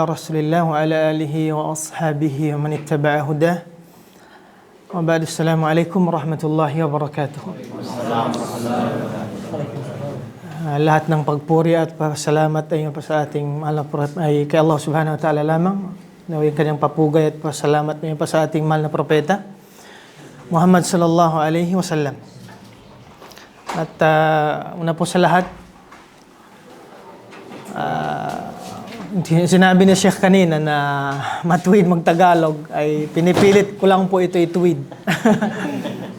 Rasulillah wa ala alihi wa ashabihi wa man ittaba'a hudah. Wa ba'du, assalamualaikum warahmatullahi wabarakatuh. Lahat ng pagpuri at pasalamat ay sa ating mahal ay kay Allah subhanahu wa ta'ala lamang. Naway kanyang papugay at pasalamat ay sa ating mahal na propeta Muhammad sallallahu alaihi wasallam. At una po sa lahat, sinabi ni Sheikh kanina na matuwid mag-Tagalog, ay pinipilit ko lang po ito ituwid.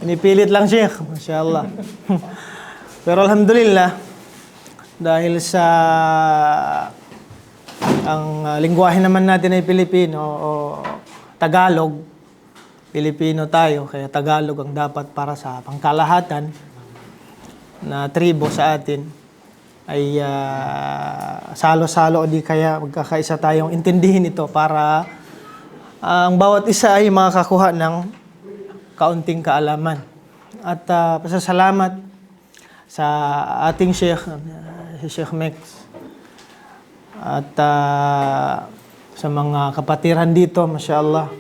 Pinipilit lang, Sheikh. Mashallah. Pero alhamdulillah, dahil sa ang lingwahe naman natin ay Pilipino o Tagalog, Pilipino tayo, kaya Tagalog ang dapat para sa pangkalahatan na tribo sa atin, ay salo-salo o di kaya magkakaisa tayong intindihin ito para ang bawat isa ay makakakuha ng kaunting kaalaman. At pasasalamat sa ating Sheikh, si Sheikh Mex, at sa mga kapatiran dito, mashallah,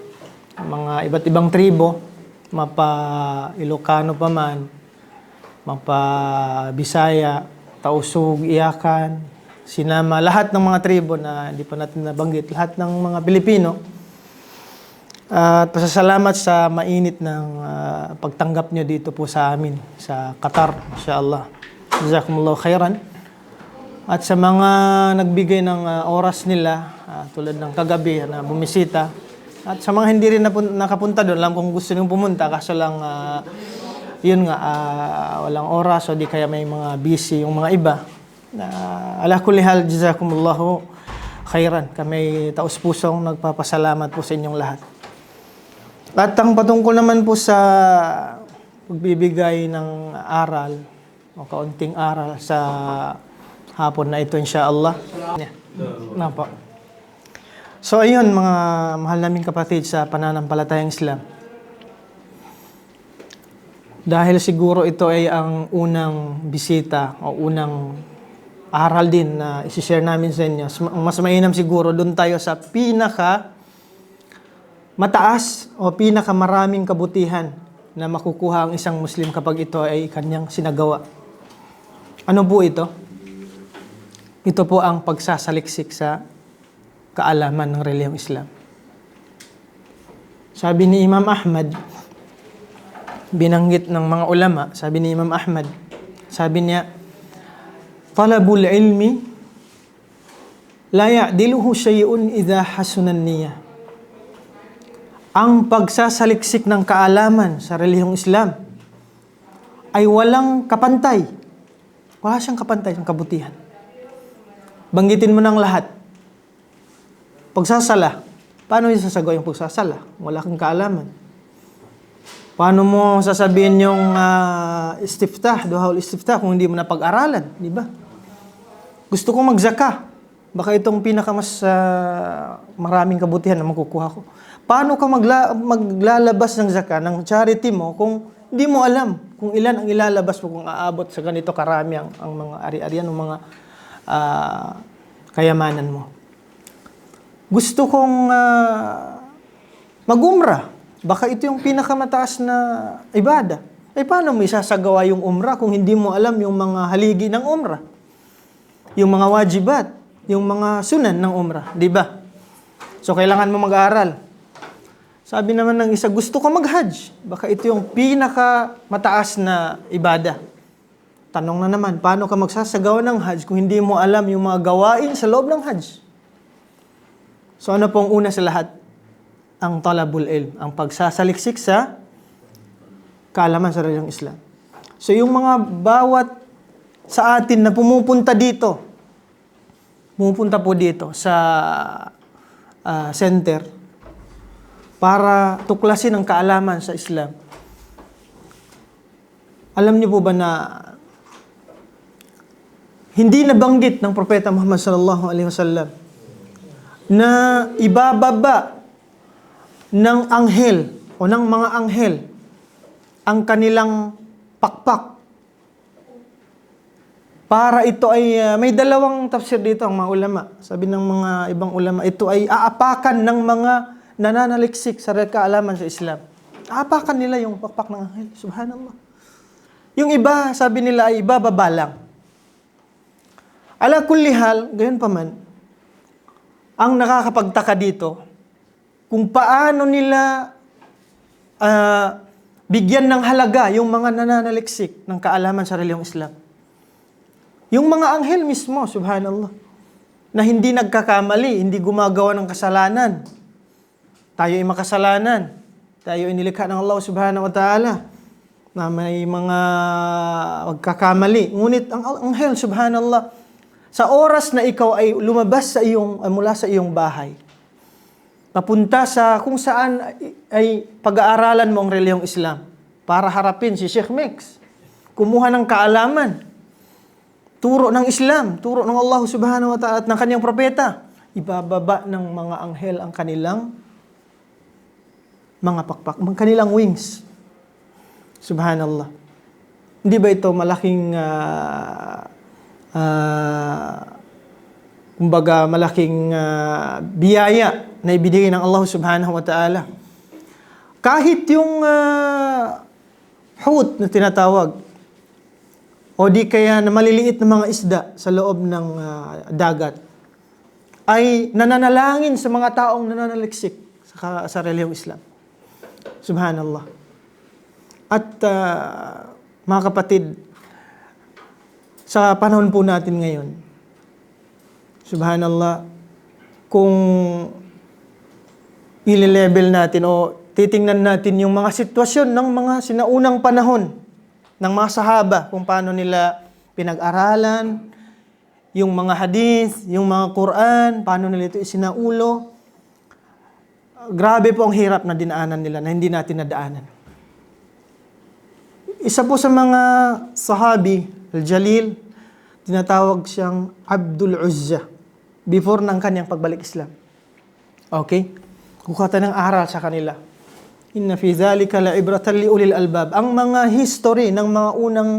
mga iba't ibang tribo, mapa Ilocano pa man, mapa Bisaya, Tausug, Iyakan, Sinama, lahat ng mga tribo na hindi pa natin nabanggit, lahat ng mga Pilipino. At pasasalamat sa mainit ng pagtanggap nyo dito po sa amin, sa Qatar, insyaAllah. Jazakumullahu khairan. At sa mga nagbigay ng oras nila, tulad ng kagabi na bumisita, at sa mga hindi rin nakapunta doon, alam kung gusto nyo pumunta, kaso lang yun nga, walang oras o di kaya may mga busy yung mga iba. Ala kulli hal, jazakumullahu khairan. Kami taus-pusong nagpapasalamat po sa inyong lahat. At ang patungkol naman po sa pagbibigay ng aral o kaunting aral sa hapon na ito, insyaAllah. Napa. So ayun, mga mahal naming kapatid sa pananampalatayang Islam. Dahil siguro ito ay ang unang bisita o unang aral din na isi-share namin sa inyo. Mas mainam siguro doon tayo sa pinaka mataas o pinaka maraming kabutihan na makukuha ang isang Muslim kapag ito ay kanyang sinagawa. Ano po ito? Ito po ang pagsasaliksik sa kaalaman ng relihiyong Islam. Sabi ni Imam Ahmad, binanggit ng mga ulama, sabi ni Imam Ahmad, sabi niya, talabul ilmi la ya'diluhu shay'un idha hasunan niya. Ang pagsasaliksik ng kaalaman sa relihiyong Islam ay walang kapantay. Wala siyang kapantay ng kabutihan. Banggitin mo ng lahat. Pagsasala. Paano yung sasagawa yung pagsasala? Wala kang kaalaman. Paano mo sasabihin yung istiftah, duhaul istiftah, kung hindi mo napag-aralan, di ba? Gusto kong magzaka. Baka itong pinakamas maraming kabutihan na makukuha ko. Paano ka maglalabas ng zaka, ng charity mo, kung hindi mo alam kung ilan ang ilalabas mo, kung aabot sa ganito karami ang mga ari-arian, ang mga kayamanan mo. Gusto kong mag-umrah. Baka ito yung pinakamataas na ibada. Paano mo isasagawa yung umrah kung hindi mo alam yung mga haligi ng umrah? Yung mga wajibat, yung mga sunan ng umrah, di ba? So, kailangan mo mag-aaral. Sabi naman ng isa, gusto ko mag-hajj. Baka ito yung pinakamataas na ibada. Tanong na naman, paano ka magsasagawa ng hajj kung hindi mo alam yung mga gawain sa loob ng hajj? So, ano pong una sa lahat? Ang talabul ilm, ang pagsasaliksik sa kaalaman sa relihiyong Islam. So yung mga bawat sa atin na pumupunta po dito sa center para tuklasin ang kaalaman sa Islam. Alam niyo po ba na hindi nabanggit ng Propeta Muhammad sallallahu alaihi wasallam na ibababa ng anghel o ng mga anghel ang kanilang pakpak para ito ay, may dalawang tafsir dito ang mga ulama. Sabi ng mga ibang ulama, ito ay aapakan ng mga nananaliksik sa kaalaman sa Islam. Aapakan nila yung pakpak ng anghel. Subhanallah. Yung iba, sabi nila ay ibababa lang. Ala kulli hal, gayon pa man, ang nakakapagtaka dito, kung paano nila bigyan ng halaga yung mga nananaliksik ng kaalaman sa reliyong Islam. Yung mga anghel mismo, subhanallah, na hindi nagkakamali, hindi gumagawa ng kasalanan. Tayo ay makasalanan. Tayo ay nilikha ng Allah subhanahu wa ta'ala na may mga magkakamali. Ngunit ang anghel, subhanallah, sa oras na ikaw ay lumabas sa mula sa iyong bahay, papunta sa kung saan ay pag-aaralan mo ang reliyong Islam para harapin si Sheikh Mex, kumuha ng kaalaman, turo ng Islam, turo ng Allah subhanahu wa ta'ala at ng kanyang propeta, ibababa ng mga anghel ang kanilang mga pakpak, ang kanilang wings. Subhanallah. Hindi ba ito malaking kumbaga malaking biyaya na ibinigay ng Allah subhanahu wa ta'ala? Kahit yung hut na tinatawag, o di kaya na maliliit na mga isda sa loob ng dagat, ay nananalangin sa mga taong nananaliksik sa reliyong Islam. Subhanallah. At mga kapatid, sa panahon po natin ngayon, subhanallah, kung i-level natin o titingnan natin yung mga sitwasyon ng mga sinaunang panahon ng mga sahaba, kung paano nila pinag-aralan, yung mga hadith, yung mga Quran, paano nila ito isinaulo. Grabe po ang hirap na dinaanan nila na hindi natin nadaanan. Isa po sa mga sahabi, Al-Jalil, tinatawag siyang Abdul Uzza before ng kanyang pagbalik Islam. Okay? Kukuha tayo ng aral sa kanila. Inna fi zalika la'ibratan li ulil albab. Ang mga history ng mga unang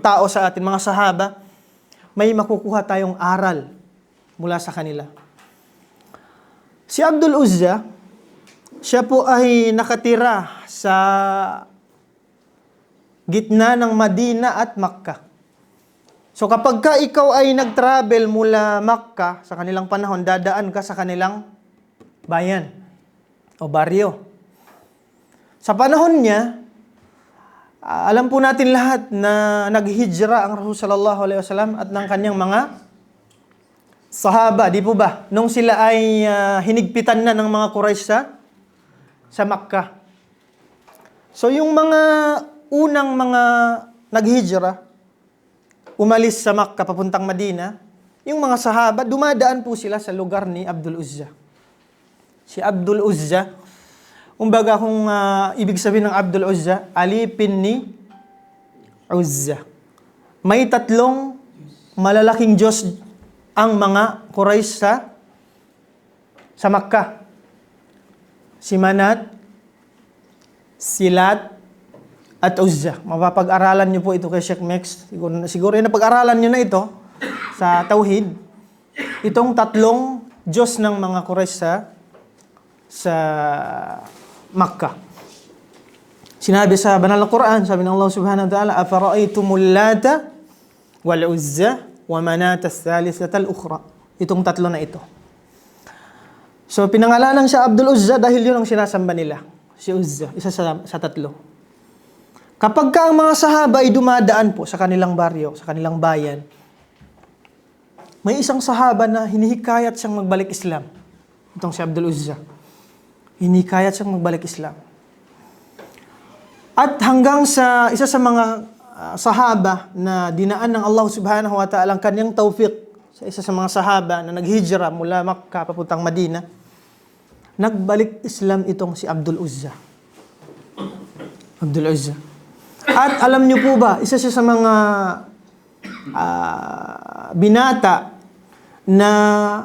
tao sa atin, mga sahaba, may makukuha tayong aral mula sa kanila. Si Abdul Uzza, siya po ay nakatira sa gitna ng Madina at Makkah. So kapag ka ikaw ay nag-travel mula Makkah sa kanilang panahon, dadaan ka sa kanilang bayan o baryo. Sa panahon niya, alam po natin lahat na naghihijra ang Rasul sallallahu alaihi wasallam at ng kanyang mga sahaba, di po ba? Nung sila ay hinigpitan na ng mga Quraysh sa Makkah. So yung mga unang mga naghihijra, umalis sa Makkah papuntang Madina, yung mga sahaba, dumadaan po sila sa lugar ni Abdul Uzza. Si Abdul Uzza, kumbaga kung ibig sabihin ng Abdul Uzza, alipin ni Uzza. May tatlong malalaking Diyos ang mga Quraysh sa Makkah. Si Manat, Silat, at Uzza. Mapapag-aralan niyo po ito kay Sheikh Mex. Siguro napag-aralan niyo na ito sa Tauhid. Itong tatlong Diyos ng mga Quraysh sa Makkah. Sinabi sa banal na Quran, sabi ng Allah subhanahu wa ta'ala, afara'aytumul Lata wal Uzza wa Manata as-salisata al-ukhra. Itong tatlo na ito. So pinangalanan siya Abdul Uzza dahil yun ang sinasamba nila. Si Uzza, isa sa tatlo. Kapag ka ang mga sahaba ay dumadaan po sa kanilang baryo, sa kanilang bayan, may isang sahaba na hinihikayat siyang magbalik Islam. Itong si Abdul Uzza. Hinihikayat siyang magbalik Islam. At hanggang sa isa sa mga sahaba na dinaan ng Allah subhanahu wa ta'ala ang kanyang tawfiq sa isa sa mga sahaba na naghijra mula Makkah papuntang Madina, nagbalik Islam itong si Abdul Uzza. Abdul Uzza. At alam niyo po ba, isa siya sa mga binata na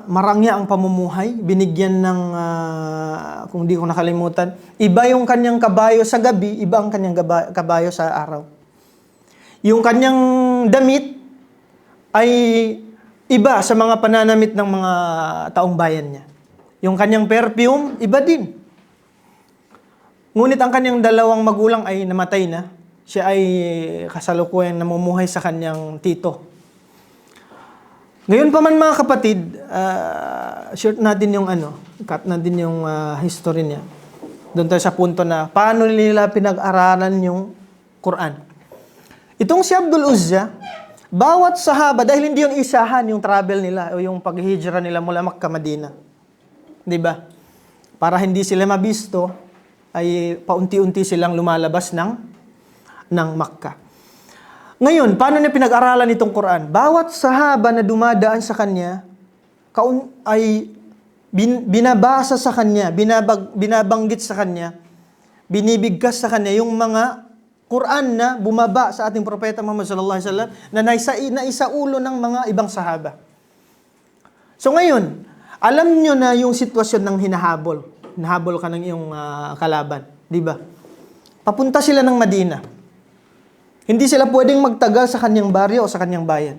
marangya ang pamumuhay, binigyan ng, kung di ko nakalimutan, iba yung kanyang kabayo sa gabi, iba ang kanyang kabayo sa araw. Yung kanyang damit ay iba sa mga pananamit ng mga taong bayan niya. Yung kanyang perfume, iba din. Ngunit ang kanyang dalawang magulang ay namatay na. Siya ay kasalukuyang namumuhay sa kanyang tito. Ngayon pa man mga kapatid, short natin yung cut natin yung history niya. Doon tayo sa punto na paano nila pinag-aralan yung Quran. Itong si Abdul Uzza, bawat sahaba, dahil hindi yung isahan yung travel nila o yung paghihijra nila mula Makkah, Madina. 'Di ba? Para hindi sila mabisto, ay paunti-unti silang lumalabas ng Makkah. Ngayon, paano niya pinag-aralan itong Quran? Bawat sahaba na dumadaan sa kanya, ay binabasa sa kanya, binabanggit sa kanya, binibigkas sa kanya yung mga Quran na bumaba sa ating propeta Muhammad sallallahu alaihi wasallam na naisaulo ng mga ibang sahaba. So ngayon, alam nyo na yung sitwasyon ng hinahabol. Hinahabol ka ng iyong kalaban, di ba? Papunta sila ng Madina. Hindi sila pwedeng magtagal sa kanyang baryo o sa kanyang bayan.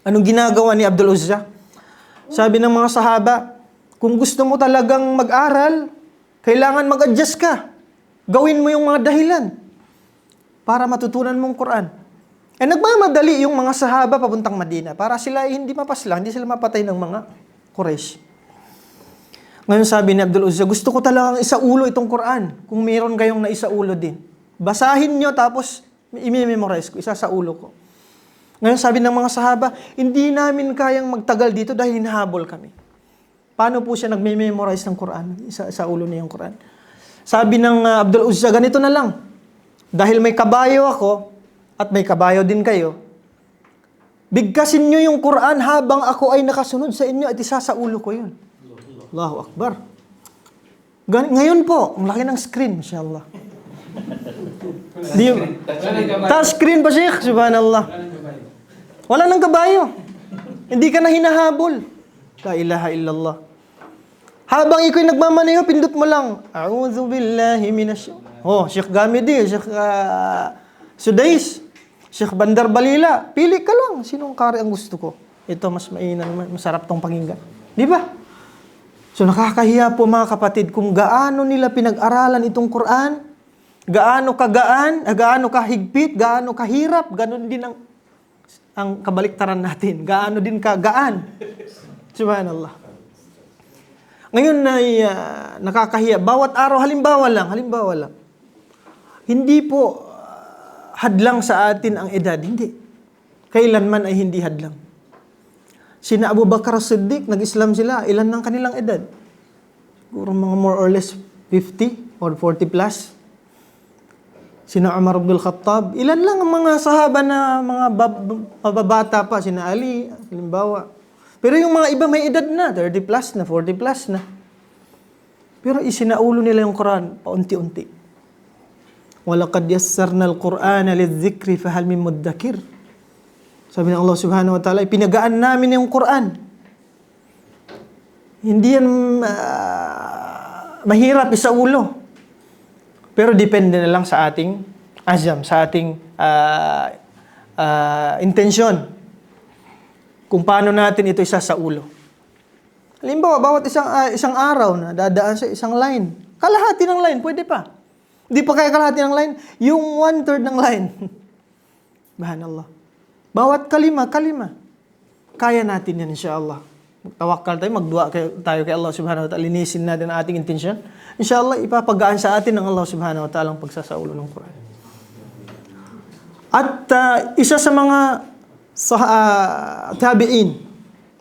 Anong ginagawa ni Abdul Uzza? Sabi ng mga sahaba, kung gusto mo talagang mag-aral, kailangan mag-adjust ka. Gawin mo yung mga dahilan para matutunan mong Quran. Nagmamadali yung mga sahaba papuntang Madina para sila ay hindi mapaslang, hindi sila mapatay ng mga Quraysh. Ngayon sabi ni Abdul Uzza, gusto ko talagang isaulo itong Quran. Kung meron kayong naisaulo din. Basahin nyo tapos i-memorize ko, isa sa ulo ko. Ngayon sabi ng mga sahaba, hindi namin kayang magtagal dito dahil hinahabol kami. Paano po siya nagme-memorize ng Quran? Isa sa ulo niya yung Quran. Sabi ng Abdul Uzza, ganito na lang. Dahil may kabayo ako, at may kabayo din kayo, bigkasin nyo yung Quran habang ako ay nakasunod sa inyo at isa sa ulo ko yun. Allahu Akbar. Ngayon po, ang laki ng screen, inshallah. Touch screen pa, Sheikh. Subhanallah. Wala nang kabayo. Hindi ka na hinahabol. La ilaha illallah. Habang iko'y nagmamaneho, pindot mo lang. A'udhu billahi minash... Sheikh Gamidi, Sheikh Sudais, Sheikh Bandar Balila. Pili ka lang. Sinong kari ang gusto ko? Ito, mas masarap tong pakinggan. Di ba? So nakakahiya po mga kapatid kung gaano nila pinag-aralan itong Quran, gaano kagaan, gaano kahigpit, gaano kahirap, gaano din ang kabaliktaran natin, gaano din kagaan. Subhanallah. Ngayon na nakakahiya, bawat araw, halimbawa lang, hindi po hadlang sa atin ang edad, hindi. Kailanman ay hindi hadlang. Sina Abu Bakar Siddiq, nag-Islam sila, ilan ng kanilang edad? Siguro mga more or less 50 or 40 plus. Sina Umar Abdul Khattab, ilan lang ang mga sahaba na mga mababata pa, sina Ali, halimbawa. Pero yung mga iba may edad na, 30 plus na, 40 plus na. Pero isinaulo nila yung Quran, paunti-unti. وَلَقَدْ يَسَّرْنَا الْقُرْآنَ لِلذِّكْرِ فَهَلْ مِن مُدَّكِرٍ. Sabi ng Allah subhanahu wa ta'ala, pinagaan namin yung Quran. Hindi yan mahirap isaulo. Pero depende na lang sa ating azam, sa ating intensyon. Kung paano natin ito isasaulo. Halimbawa, bawat isang araw na dadaan sa isang line. Kalahati ng line, pwede pa. Hindi pa kaya kalahati ng line, yung 1/3 ng line. Subhanallah. Bawat kalima. Kaya natin yan, insyaAllah. Magtawakkal tayo, magdua tayo kay Allah subhanahu wa ta'ala. Linisin natin ang ating intensyon. InsyaAllah, ipapagaan sa atin ng Allah subhanahu wa ta'ala ang pagsasaulo ng Quran. At isa sa mga tabi'in,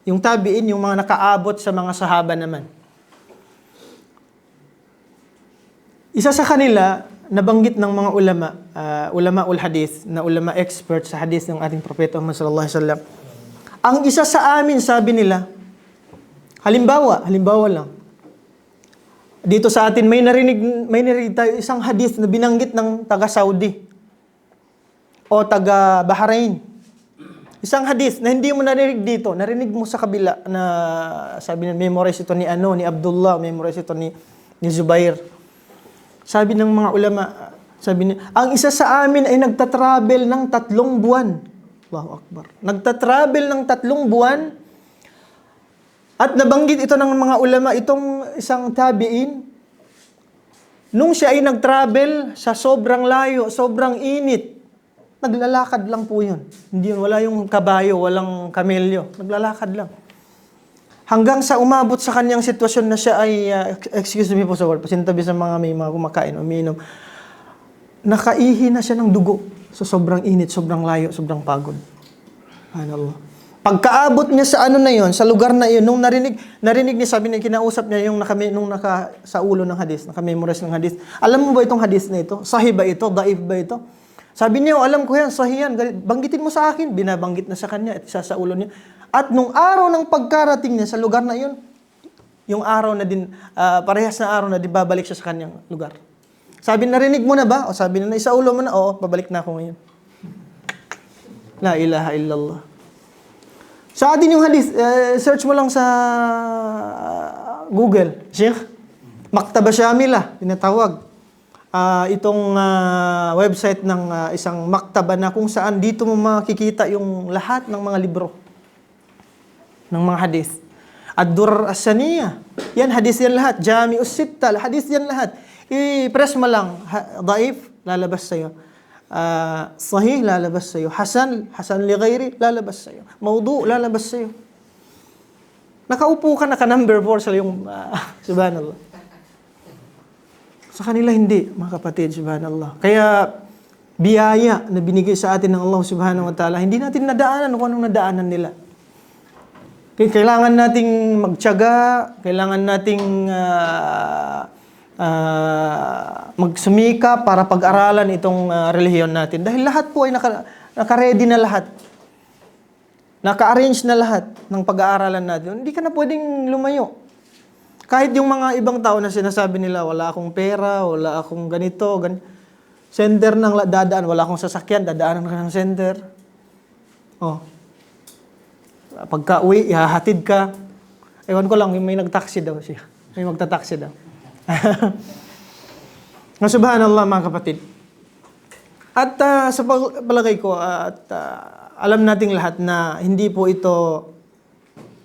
yung tabi'in, yung mga nakaabot sa mga sahaba naman. Isa sa kanila, nabanggit ng mga ulama ul hadith, na ulama expert sa hadith ng ating propeta Muhammad sallallahu alaihi wasallam. Ang isa sa amin, sabi nila, halimbawa lang. Dito sa atin may narinig tayo isang hadith na binanggit ng taga Saudi o taga Bahrain. Isang hadith na hindi mo narinig dito, narinig mo sa kabila na sabi na memorize ito ni Abdullah, memorize ito ni Zubair. Sabi ng mga ulama, sabi niya, ang isa sa amin ay nagtatravel ng 3 buwan Allahu Akbar. Nagta-travel ng 3 buwan at nabanggit ito ng mga ulama, itong isang tabi'in, nung siya ay nag-travel sa sobrang layo, sobrang init, naglalakad lang po yun. Hindi yun, wala yung kabayo, walang kamelyo. Naglalakad lang. Hanggang sa umabot sa kanyang sitwasyon na siya ay, excuse me po sa word, pasintabi sa mga may mga kumakain, umiinom, nakaihi na siya ng dugo sa sobrang init, sobrang layo, sobrang pagod. Subhanallah. Pagkaabot niya sa ano na yon, sa lugar na yon, nung narinig niya, sabi niya, kinausap niya yung sa ulo ng hadis, nakamemorize ng hadis. Alam mo ba itong hadis na ito? Sahih ba ito? Daif ba ito? Sabi niya, alam ko yan, sahih yan. Banggitin mo sa akin. Binabanggit na sa kanya at isa sa ulo niya. At nung araw ng pagkarating niya sa lugar na yon, yung araw na din, parehas na araw na din babalik siya sa kanyang lugar. Sabi, narinig mo na ba? O sabi na, isa ulo mo na, oo, babalik na ako ngayon. La ilaha illallah. Sa atin yung hadith, search mo lang sa Google, Sheikh. Maktaba Shamila, tinatawag. Itong website ng isang maktaba na kung saan dito mo makikita yung lahat ng mga libro ng mga hadith. Ad-Durar As-Saniyah. Yan, hadith yan lahat. Jami'us Sitta, hadith yan lahat. I-press mo lang. Daif, lalabas sa'yo. Sahih, lalabas sa'yo. Hasan li ghairi, lalabas sa'yo. Maudu, lalabas sa'yo. Nakaupo ka, naka-number 4 sa yung, subhanallah. Sa kanila hindi, mga kapatid, subhanallah. Kaya, biyaya na binigay sa atin ng Allah subhanahu wa ta'ala, hindi natin nadaanan kung anong nadaanan nila. Kailangan nating magtiyaga, kailangan nating magsumika para pag-aralan itong relihiyon natin. Dahil lahat po ay naka-ready na lahat. Naka-arrange na lahat ng pag-aaralan natin. Hindi ka na pwedeng lumayo. Kahit yung mga ibang tao na sinasabi nila, wala akong pera, wala akong ganito, sender ng dadaan, wala akong sasakyan, dadaanan ka ng sender. Oh. Pagka-uwi, ihahatid ka. Ewan ko lang, may nag-taxi daw siya. May magta-taxi daw. Subhanallah, mga kapatid. At sa palagay ko, alam nating lahat na hindi po ito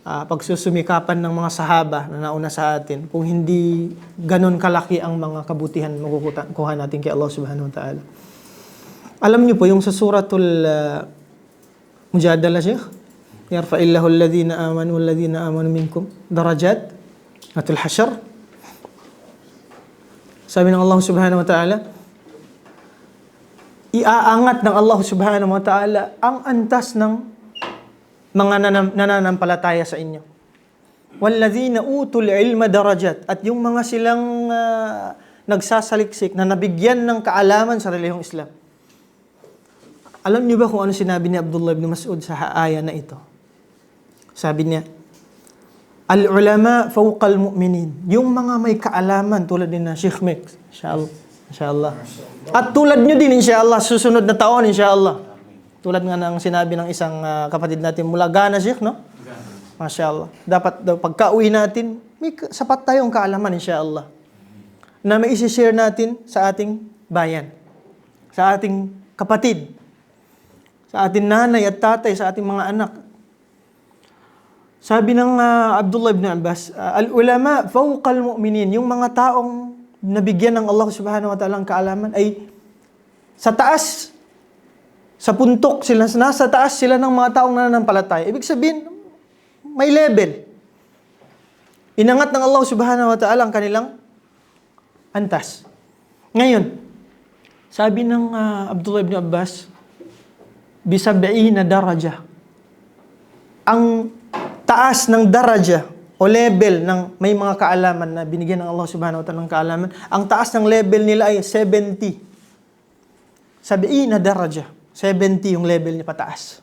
pagsusumikapan ng mga sahaba na nauna sa atin kung hindi ganun kalaki ang mga kabutihan makukuha natin kay Allah subhanahu wa ta'ala. Alam niyo po, yung sa suratul Mujadala, Sheikh, yarfa'illahu alladhina amanu minkum darajat, atul hasyr. Sabi ng Allah subhanahu wa ta'ala, iaangat ng Allah subhanahu wa ta'ala ang antas ng mga nananampalataya sa inyo. Walladhina utul ilma darajat. At yung mga silang nagsasaliksik na nabigyan ng kaalaman sa relihiyong Islam. Alam niyo ba kung ano sinabi ni Abdullah ibn Mas'ud sa aya na ito? Sabi niya, al-ulama fawqal mu'minin. Yung mga may kaalaman tulad din na Sheikh Mek, inshallah. At tulad nyo din, inshallah, susunod na taon, inshallah. Tulad nga ng sinabi ng isang kapatid natin mula Ghana, Sheikh, no? Mashallah. Dapat pagka-uwi natin, may sapat tayong kaalaman, inshallah, na may isi-share natin sa ating bayan, sa ating kapatid, sa ating nanay at tatay, sa ating mga anak. Sabi ng Abdullah ibn Abbas, al-ulama fawqal mu'minin, yung mga taong nabigyan ng Allah subhanahu wa ta'ala ng kaalaman ay sa taas, sa puntok sila, nasa taas sila ng mga taong nananampalataya. Ibig sabihin, may level. Inangat ng Allah subhanahu wa ta'ala ang kanilang antas. Ngayon, sabi ng Abdullah ibn Abbas, bisab'ina daraja. Ang taas ng daraja o level ng may mga kaalaman na binigyan ng Allah subhanahu wa ta'ala ng kaalaman, ang taas ng level nila ay 70. Sab'ina daraja. 70 yung level niya pataas.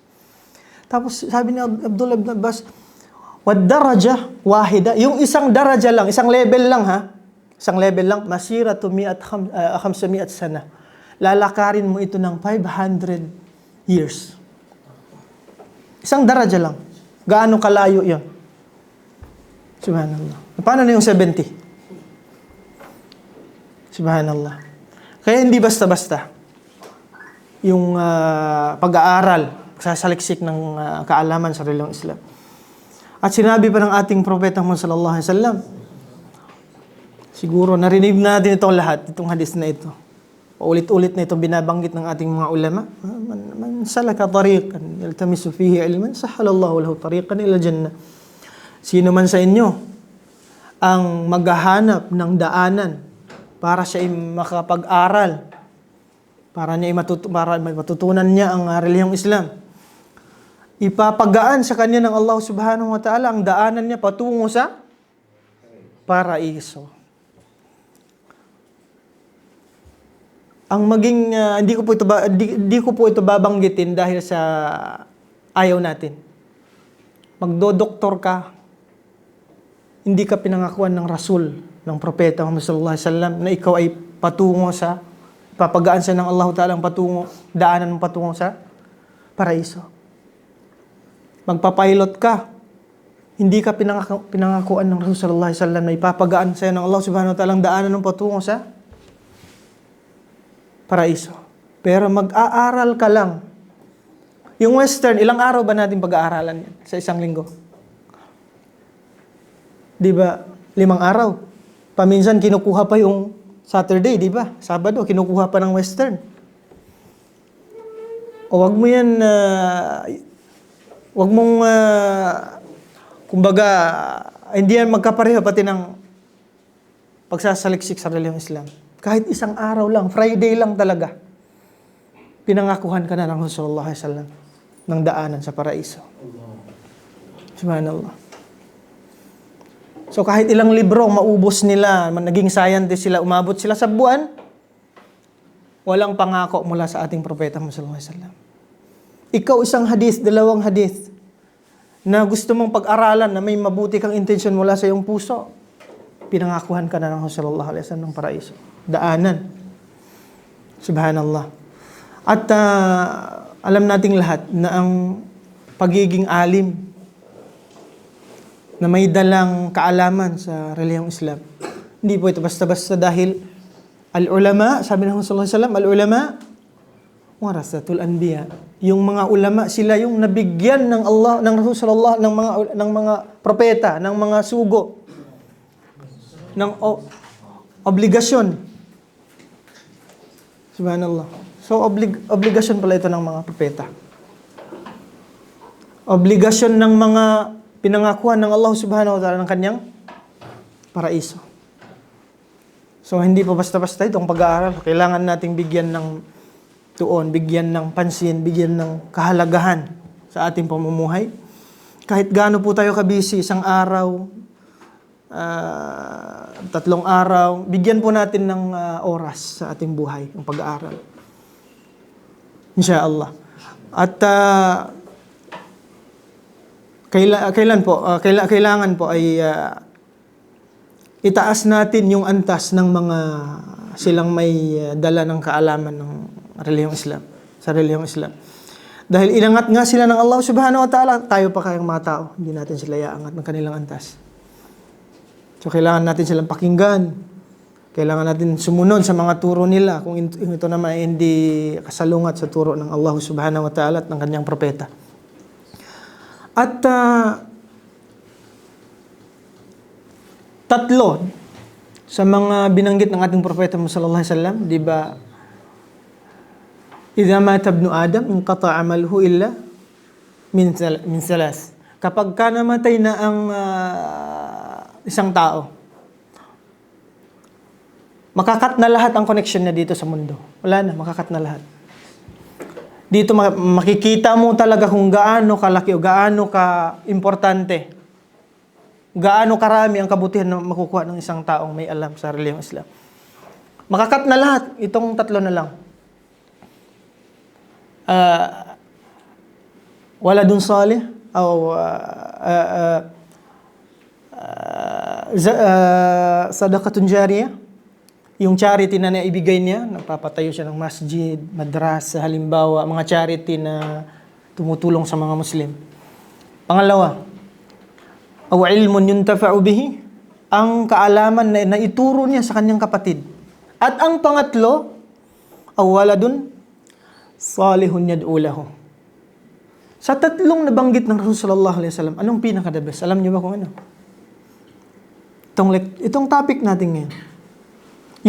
Tapos sabi ni Abdullah ibn Abbas, wad daraja wahida, yung isang daraja lang, isang level lang ha, isang level lang, masiratu 500 sana. Lalakarin mo ito ng 500 years. Isang daraja lang. Gaano kalayo 'yon? Subhanallah. Paano na yung 70? Subhanallah. Kaya hindi basta-basta yung pag-aaral pagsasaliksik ng kaalaman sa reliyong Islam. At sinabi pa ng ating propeta Muhammad sallallahu alaihi wasallam, siguro narinig natin itong lahat, itong hadis na ito. Ulit-ulit na itong binabanggit ng ating mga ulama. Man salaka tariqan yaltamisu fihi ilman, sahalallahu lahu tariqan ila jannah. Sino man sa inyo ang maghahanap ng daanan para siya makapag-aral, para matutunan niya ang relihiyong Islam, ipapagaan sa kanya ng Allah subhanahu wa ta'ala ang daanan niya patungo sa paraiso. Ang maging hindi ko po ito babanggitin dahil sa ayaw natin. Magdodoktor ka, hindi ka pinangakuan ng Rasul, ng Propeta Muhammad sallallahu alaihi wasallam na ikaw ay patungo sa, papagaan sa ng Allah Ta'ala ang daanan ng patungo sa paraiso. Magpapilot ka, hindi ka pinangakuan ng Rasul sallallahu alaihi wasallam na ipapagaan sa ng Allah subhanahu wa ta'ala ang daanan ng patungo sa paraiso. Pero mag-aaral ka lang. Yung Western, ilang araw ba natin pag-aaralan yan sa isang linggo? Di ba? 5 araw. Paminsan kinukuha pa yung Saturday, di ba? Sabado, kinukuha pa ng Western. O wag mo yan, wag mong, kumbaga, hindi yan magkapareho pati ng pagsasaliksik sa reliyong Islam. Kahit isang araw lang, Friday lang talaga, pinangakuhan ka na ng Rasulullah sallallahu alaihi wasallam ng daanan sa paraiso. Subhanallah. So kahit ilang libro maubos nila, naging scientist sila, umabot sila sa buwan, walang pangako mula sa ating propeta Muhammad sallallahu alaihi wasallam. Ikaw isang hadith, 2 hadith na gusto mong pag-aralan na may mabuti kang intensyon mula sa iyong puso, pinangakuhan ka na ng sallallahu alaihi wasallam ng paraiso. Daanan. Subhanallah. At alam nating lahat na ang pagiging alim na may dalang kaalaman sa relihiyong Islam, hindi po ito basta-basta dahil al-ulama, sabi ng sallallahu alaihi wasallam, al-ulama warasatul anbiya. Yung mga ulama, sila yung nabigyan ng Allah, ng Rasulullah, ng mga propeta, ng mga sugo, ng obligasyon. Subhanallah. So, obligasyon pala ito ng mga propeta. Obligasyon ng mga pinangakuan ng Allah subhanahu wa ta'ala ng kanyang paraiso. So, hindi pa basta-basta itong pag-aaral. Kailangan nating bigyan ng tuon, bigyan ng pansin, bigyan ng kahalagahan sa ating pamumuhay. Kahit gaano po tayo kabisi, isang araw, 3 araw, bigyan po natin ng oras sa ating buhay, ang pag-aaral. Insyaallah. At kailangan po ay itaas natin yung antas ng mga silang may dala ng kaalaman ng relihiyong Islam, sa relihiyong Islam. Dahil inangat nga sila ng Allah subhanahu wa ta'ala, tayo pa kayang mga tao, hindi natin sila iaangat ng kanilang antas. So, kailangan natin silang pakinggan. Kailangan natin sumunod sa mga turo nila kung ito naman ay hindi kasalungat sa turo ng Allah subhanahu wa ta'ala at ng kanyang propeta. At 3 sa mga binanggit ng ating propeta sallallahu alaihi wasallam, di ba? Idza mata ibnu Adam, inqata 'amaluhu illa min 3. Kapag ka namatay na ang isang tao, makakat na lahat ang connection niya dito sa mundo. Wala na, makakat na lahat. Dito makikita mo talaga kung gaano kalaki o gaano ka-importante, gaano karami ang kabutihan na makukuha ng isang taong may alam sa relihiyong Islam. Makakat na lahat. Itong 3 na lang. Waladun salih o sadaqatun jariyah, yung charity na naibigay niya, nagpapatayo siya ng masjid, madrasa, halimbawa, mga charity na tumutulong sa mga Muslim. Pangalawa, aw ilmun yuntafa'u bihi, ang kaalaman na naituro niya sa kanyang kapatid. At ang pangatlo, aw waladun salihun yad'u lahu, Sa tatlong nabanggit ng Rasul sallallahu alaihi wasallam, anong pinaka-the best? Alam niyo ba kung ano? Itong topic natin ngayon.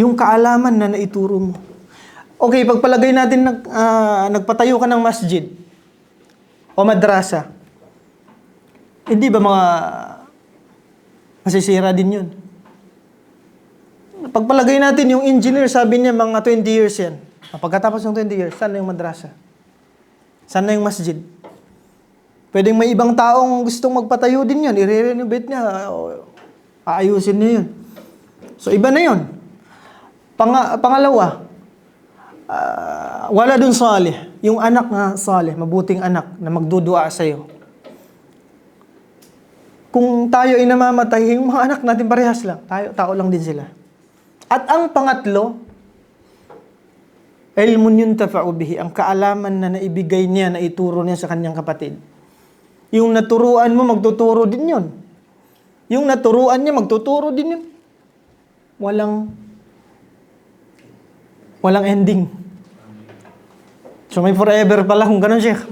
Yung kaalaman na naituro mo. Okay, pagpalagay natin nagpatayo ka ng masjid o madrasa. Hindi ba masisira din yun? Pagpalagay natin yung engineer, sabi niya mga 20 years yan. Pagkatapos ng 20 years, saan na yung madrasa? Saan na yung masjid? Pwedeng may ibang taong gustong magpatayo din yun. I-renovate niya. Aayusin niya yun. So, iba na yun. Pangalawa, wala dun salih. Yung anak na salih, mabuting anak na magdudua sa'yo. Kung tayo ay namamatay, yung mga anak natin parehas lang. Tao lang din sila. At ang pangatlo, ilmun yuntafa'u bihi, ang kaalaman na naibigay niya, na ituro niya sa kanyang kapatid. Yung naturuan mo, magtuturo din yun. Yung naturuan niya, magtuturo din yun. Walang ending. So may forever pala kung ganun, Sheikh.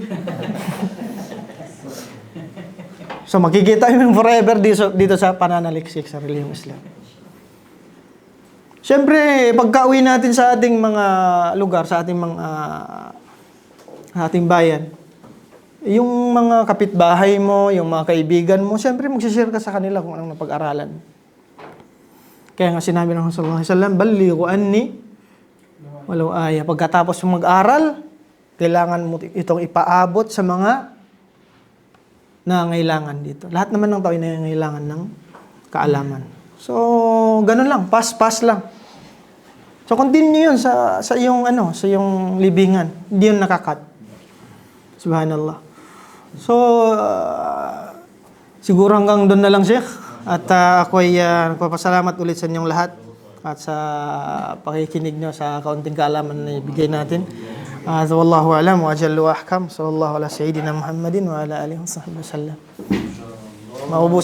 So makikita yung forever dito sa pananaliksik sa relihiyong Islam. Siyempre, pagka-uwi natin sa ating mga lugar, sa ating bayan, yung mga kapitbahay mo, yung mga kaibigan mo, siyempre magsishare ka sa kanila kung anong napag-aralan. Kaya nga sinabi ng Rasulullah sallallahu alaihi wasallam, "Ballighu anni walau aya." Pagkatapos mo mag-aral, kailangan mo itong ipaabot sa mga nangangailangan dito. Lahat naman ng tao ay nangangailangan ng kaalaman. So, ganun lang, pass lang. So, continue yun sa iyong libingan. Hindi yun nakakat. Subhanallah. So, siguro hanggang doon na lang, Sheikh. At ako ay nagpapasalamat ulit sa inyong lahat at sa pakikinig nyo sa kaunting kaalaman na ibigay natin. Wallahu a'lam wa ajallu wa ahkam. Sallallahu ala sayyidina Muhammadin wa ala alihi wa sahbihi wasallam. Maubos